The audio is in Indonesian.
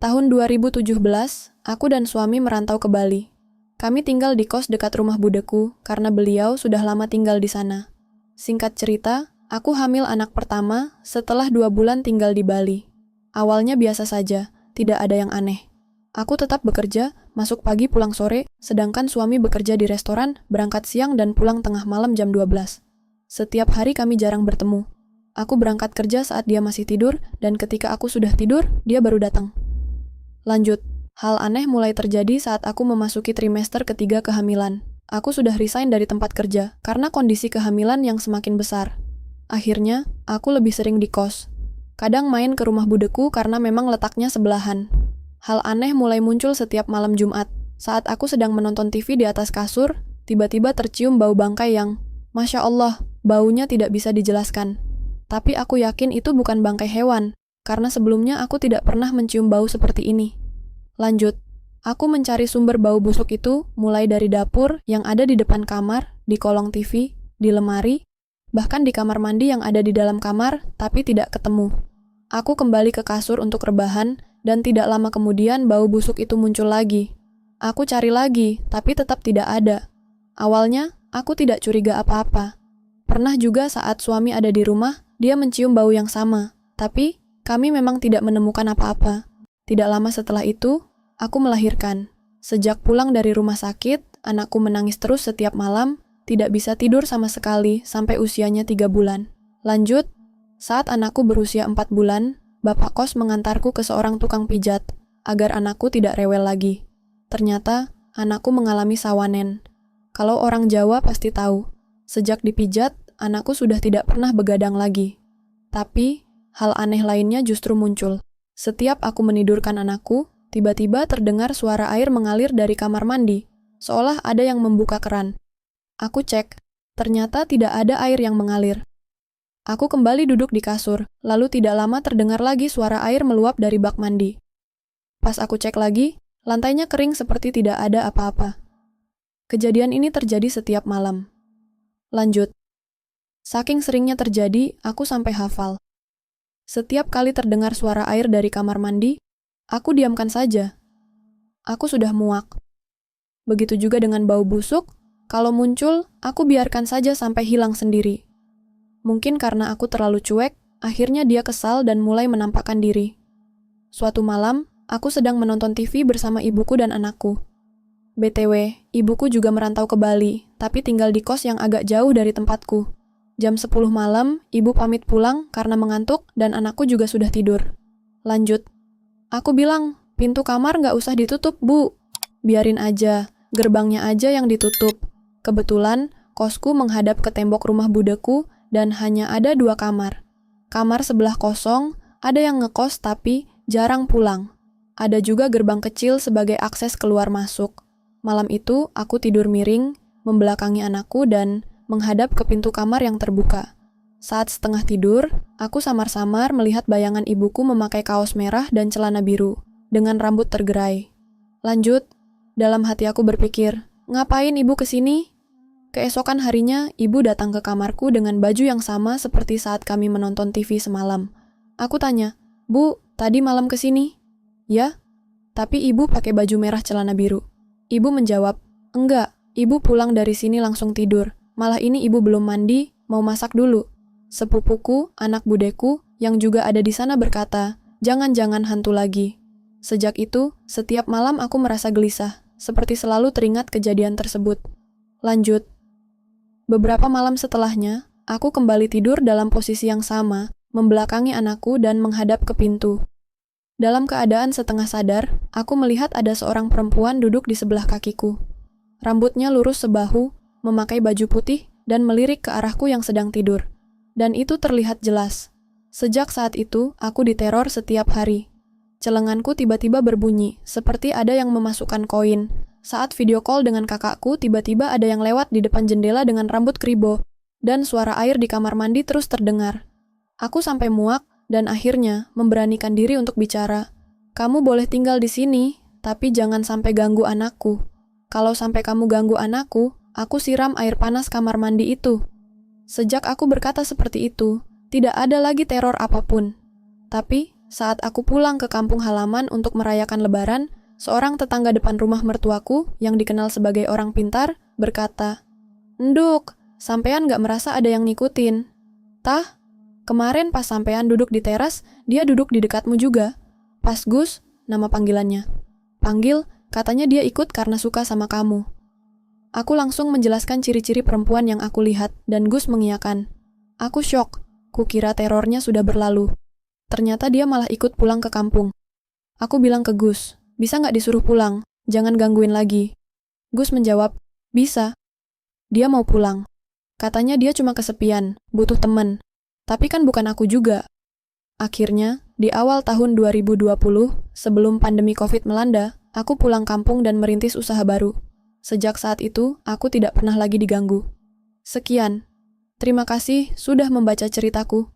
Tahun 2017, aku dan suami merantau ke Bali. Kami tinggal di kos dekat rumah budeku karena beliau sudah lama tinggal di sana. Singkat cerita, aku hamil anak pertama setelah 2 bulan tinggal di Bali. Awalnya biasa saja, tidak ada yang aneh. Aku tetap bekerja, masuk pagi pulang sore, sedangkan suami bekerja di restoran, berangkat siang dan pulang tengah malam jam 12. Setiap hari kami jarang bertemu. Aku berangkat kerja saat dia masih tidur, dan ketika aku sudah tidur, dia baru datang. Lanjut, hal aneh mulai terjadi saat aku memasuki trimester ketiga kehamilan. Aku sudah resign dari tempat kerja, karena kondisi kehamilan yang semakin besar. Akhirnya, aku lebih sering di kos. Kadang main ke rumah budeku karena memang letaknya sebelahan. Hal aneh mulai muncul setiap malam Jumat. Saat aku sedang menonton TV di atas kasur, tiba-tiba tercium bau bangkai yang, Masya Allah, baunya tidak bisa dijelaskan. Tapi aku yakin itu bukan bangkai hewan, karena sebelumnya aku tidak pernah mencium bau seperti ini. Lanjut, aku mencari sumber bau busuk itu mulai dari dapur yang ada di depan kamar, di kolong TV, di lemari, bahkan di kamar mandi yang ada di dalam kamar, tapi tidak ketemu. Aku kembali ke kasur untuk rebahan, dan tidak lama kemudian bau busuk itu muncul lagi. Aku cari lagi, tapi tetap tidak ada. Awalnya, aku tidak curiga apa-apa. Pernah juga saat suami ada di rumah, dia mencium bau yang sama, tapi kami memang tidak menemukan apa-apa. Tidak lama setelah itu, aku melahirkan. Sejak pulang dari rumah sakit, anakku menangis terus setiap malam, tidak bisa tidur sama sekali sampai usianya 3 bulan. Lanjut, saat anakku berusia 4 bulan, bapak kos mengantarku ke seorang tukang pijat, agar anakku tidak rewel lagi. Ternyata, anakku mengalami sawanen. Kalau orang Jawa pasti tahu, sejak dipijat, anakku sudah tidak pernah begadang lagi. Tapi, hal aneh lainnya justru muncul. Setiap aku menidurkan anakku, tiba-tiba terdengar suara air mengalir dari kamar mandi, seolah ada yang membuka keran. Aku cek, ternyata tidak ada air yang mengalir. Aku kembali duduk di kasur, lalu tidak lama terdengar lagi suara air meluap dari bak mandi. Pas aku cek lagi, lantainya kering seperti tidak ada apa-apa. Kejadian ini terjadi setiap malam. Lanjut. Saking seringnya terjadi, aku sampai hafal. Setiap kali terdengar suara air dari kamar mandi, aku diamkan saja. Aku sudah muak. Begitu juga dengan bau busuk, kalau muncul, aku biarkan saja sampai hilang sendiri. Mungkin karena aku terlalu cuek, akhirnya dia kesal dan mulai menampakkan diri. Suatu malam, aku sedang menonton TV bersama ibuku dan anakku. BTW, ibuku juga merantau ke Bali, tapi tinggal di kos yang agak jauh dari tempatku. Jam 10 malam, ibu pamit pulang karena mengantuk dan anakku juga sudah tidur. Lanjut. Aku bilang, pintu kamar nggak usah ditutup, Bu. Biarin aja, gerbangnya aja yang ditutup. Kebetulan, kosku menghadap ke tembok rumah budeku dan hanya ada 2 kamar. Kamar sebelah kosong, ada yang ngekos tapi jarang pulang. Ada juga gerbang kecil sebagai akses keluar masuk. Malam itu, aku tidur miring, membelakangi anakku dan menghadap ke pintu kamar yang terbuka. Saat setengah tidur, aku samar-samar melihat bayangan ibuku memakai kaos merah dan celana biru, dengan rambut tergerai. Lanjut, dalam hati aku berpikir, ngapain ibu kesini? Keesokan harinya, ibu datang ke kamarku dengan baju yang sama seperti saat kami menonton TV semalam. Aku tanya, Bu, tadi malam kesini? Ya, tapi ibu pakai baju merah celana biru. Ibu menjawab, enggak, ibu pulang dari sini langsung tidur. Malah ini ibu belum mandi, mau masak dulu. Sepupuku, anak budeku, yang juga ada di sana berkata, jangan-jangan hantu lagi. Sejak itu, setiap malam aku merasa gelisah, seperti selalu teringat kejadian tersebut. Lanjut. Beberapa malam setelahnya, aku kembali tidur dalam posisi yang sama, membelakangi anakku dan menghadap ke pintu. Dalam keadaan setengah sadar, aku melihat ada seorang perempuan duduk di sebelah kakiku. Rambutnya lurus sebahu, memakai baju putih, dan melirik ke arahku yang sedang tidur. Dan itu terlihat jelas. Sejak saat itu, aku diteror setiap hari. Celenganku tiba-tiba berbunyi, seperti ada yang memasukkan koin. Saat video call dengan kakakku, tiba-tiba ada yang lewat di depan jendela dengan rambut kribo, dan suara air di kamar mandi terus terdengar. Aku sampai muak, dan akhirnya memberanikan diri untuk bicara. Kamu boleh tinggal di sini, tapi jangan sampai ganggu anakku. Kalau sampai kamu ganggu anakku, aku siram air panas kamar mandi itu. Sejak aku berkata seperti itu, tidak ada lagi teror apapun. Tapi, Saat aku pulang ke kampung halaman untuk merayakan Lebaran, seorang tetangga depan rumah mertuaku yang dikenal sebagai orang pintar berkata, "Nduk, sampean gak merasa ada yang ngikutin?" "Tah, kemarin pas sampean duduk di teras, dia duduk di dekatmu juga. Pas Gus, nama panggilannya. Panggil, katanya dia ikut karena suka sama kamu." Aku langsung menjelaskan ciri-ciri perempuan yang aku lihat, dan Gus mengiyakan. Aku syok, kukira terornya sudah berlalu. Ternyata dia malah ikut pulang ke kampung. Aku bilang ke Gus, "Bisa nggak disuruh pulang? Jangan gangguin lagi." Gus menjawab, "Bisa." Dia mau pulang. Katanya dia cuma kesepian, butuh temen. Tapi kan bukan aku juga. Akhirnya, di awal tahun 2020, sebelum pandemi COVID melanda, aku pulang kampung dan merintis usaha baru. Sejak saat itu, aku tidak pernah lagi diganggu. Sekian. Terima kasih sudah membaca ceritaku.